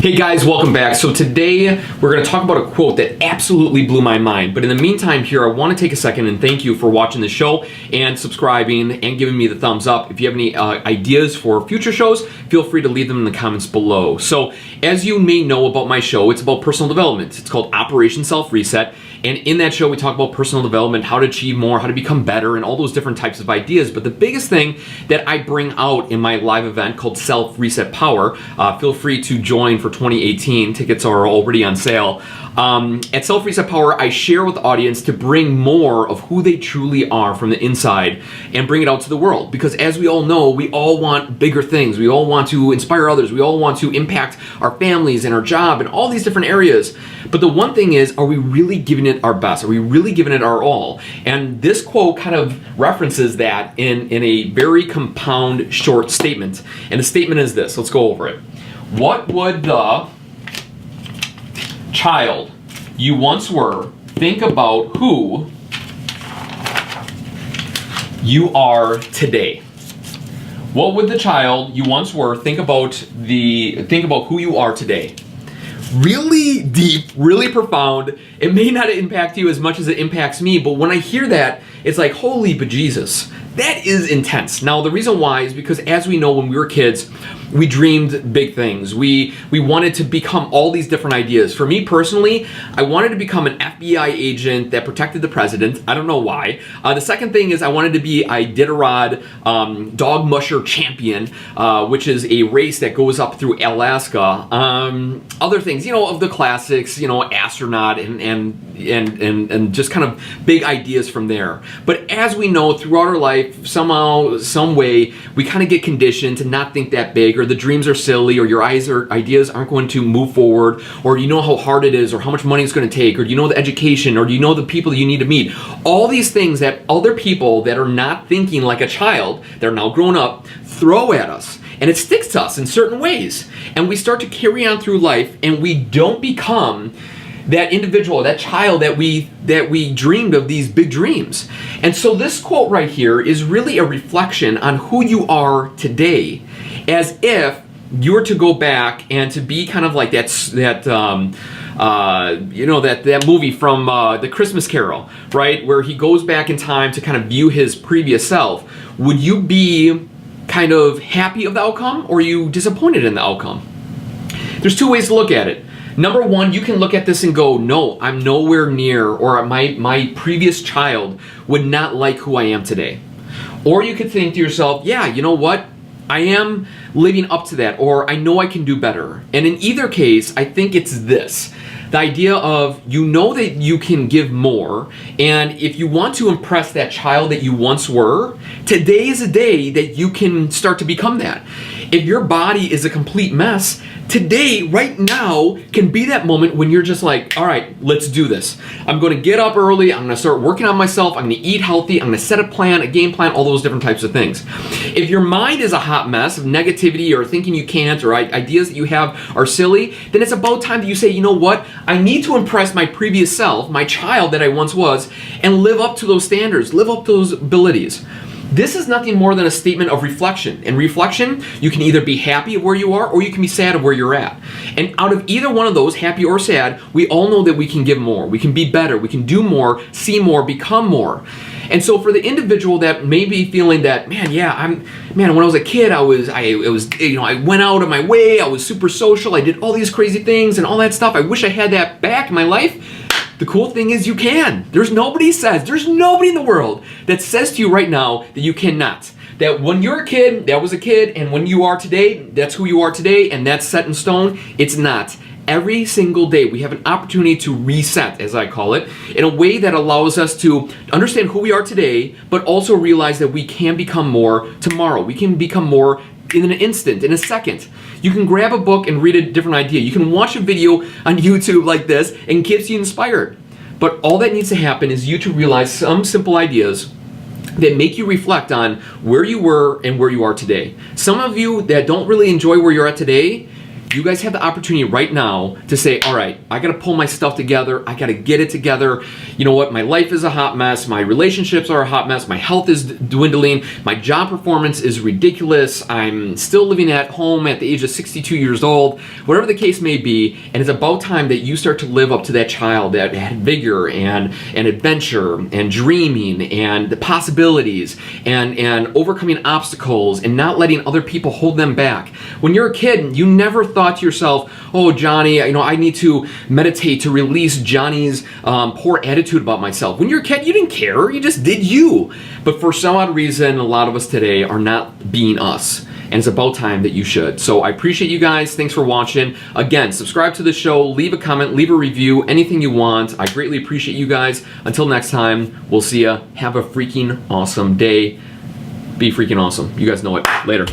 Hey guys, welcome back. So today we're going to talk about a quote that absolutely blew my mind. But in the meantime here, I want to take a second and thank you for watching the show and subscribing and giving me the thumbs up. If you have any ideas for future shows, feel free to leave them in the comments below. So as you may know about my show, it's about personal development. It's called Operation Self-Reset. And in that show, we talk about personal development, how to achieve more, how to become better, and all those different types of ideas. But the biggest thing that I bring out in my live event called Self-Reset Power, feel free to join for 2018. Tickets are already on sale. At Self-Reset Power, I share with the audience to bring more of who they truly are from the inside and bring it out to the world. Because as we all know, we all want bigger things. We all want to inspire others. We all want to impact our families and our job and all these different areas. But the one thing is, are we really giving it our best? Are we really giving it our all? And this quote kind of references that in a very compound, short statement. And the statement is this. Let's go over it. What would the child you once were think about who you are today? What would the child you once were think about who you are today? Really deep, really profound. It may not impact you as much as it impacts me, but when I hear that, it's like, holy bejesus. That is intense. Now, the reason why is because, as we know, when we were kids, we dreamed big things. We wanted to become all these different ideas. For me personally, I wanted to become an FBI agent that protected the president. I don't know why. The second thing is I wanted to be a Iditarod dog musher champion, which is a race that goes up through Alaska. Other things, of the classics, astronaut and just kind of big ideas from there. But as we know, throughout our life, somehow, some way, we kind of get conditioned to not think that big, or the dreams are silly, or your ideas aren't going to move forward, or you know how hard it is, or how much money it's going to take, or you know the education, or you know the people that you need to meet. All these things that other people that are not thinking like a child, they're now grown up, throw at us. And it sticks to us in certain ways. And we start to carry on through life, and we don't become that individual, that child that we dreamed of these big dreams. And so this quote right here is really a reflection on who you are today, as if you were to go back and to be kind of like that movie from the Christmas Carol, right, where he goes back in time to kind of view his previous self. Would you be kind of happy of the outcome, or are you disappointed in the outcome? There's two ways to look at it. Number one, you can look at this and go, no, I'm nowhere near, or my previous child would not like who I am today. Or you could think to yourself, yeah, you know what? I am living up to that, or I know I can do better. And in either case, I think it's this. The idea of, that you can give more, and if you want to impress that child that you once were, today is a day that you can start to become that. If your body is a complete mess, today, right now, can be that moment when you're just like, all right, let's do this. I'm going to get up early. I'm going to start working on myself. I'm going to eat healthy. I'm going to set a plan, a game plan, all those different types of things. If your mind is a hot mess of negativity, or thinking you can't, or ideas that you have are silly, then it's about time that you say, you know what? I need to impress my previous self, my child that I once was, and live up to those standards, live up to those abilities. This is nothing more than a statement of reflection. In reflection, you can either be happy of where you are, or you can be sad of where you're at. And out of either one of those, happy or sad, we all know that we can give more. We can be better. We can do more, see more, become more. And so for the individual that may be feeling that, when I was a kid, I went out of my way, I was super social, I did all these crazy things and all that stuff. I wish I had that back in my life. The cool thing is you can. There's nobody in the world that says to you right now that you cannot. That when you're a kid, that was a kid, and when you are today, that's who you are today, and that's set in stone. It's not. Every single day we have an opportunity to reset, as I call it, in a way that allows us to understand who we are today, but also realize that we can become more tomorrow. We can become more in an instant, in a second. You can grab a book and read a different idea. You can watch a video on YouTube like this and gets you inspired. But all that needs to happen is you to realize some simple ideas that make you reflect on where you were and where you are today. Some of you that don't really enjoy where you're at today, You guys have the opportunity right now to say, all right, I got to pull my stuff together. I got to get it together. You know what? My life is a hot mess. My relationships are a hot mess. My health is dwindling. My job performance is ridiculous. I'm still living at home at the age of 62 years old. Whatever the case may be, and it's about time that you start to live up to that child that had vigor and adventure and dreaming and the possibilities and overcoming obstacles and not letting other people hold them back. When you're a kid, you never thought to yourself, oh, Johnny, I need to meditate to release Johnny's poor attitude about myself. When you're a kid, you didn't care. You just did you. But for some odd reason, a lot of us today are not being us. And it's about time that you should. So I appreciate you guys. Thanks for watching. Again, subscribe to the show, leave a comment, leave a review, anything you want. I greatly appreciate you guys. Until next time, we'll see ya. Have a freaking awesome day. Be freaking awesome. You guys know it. Later.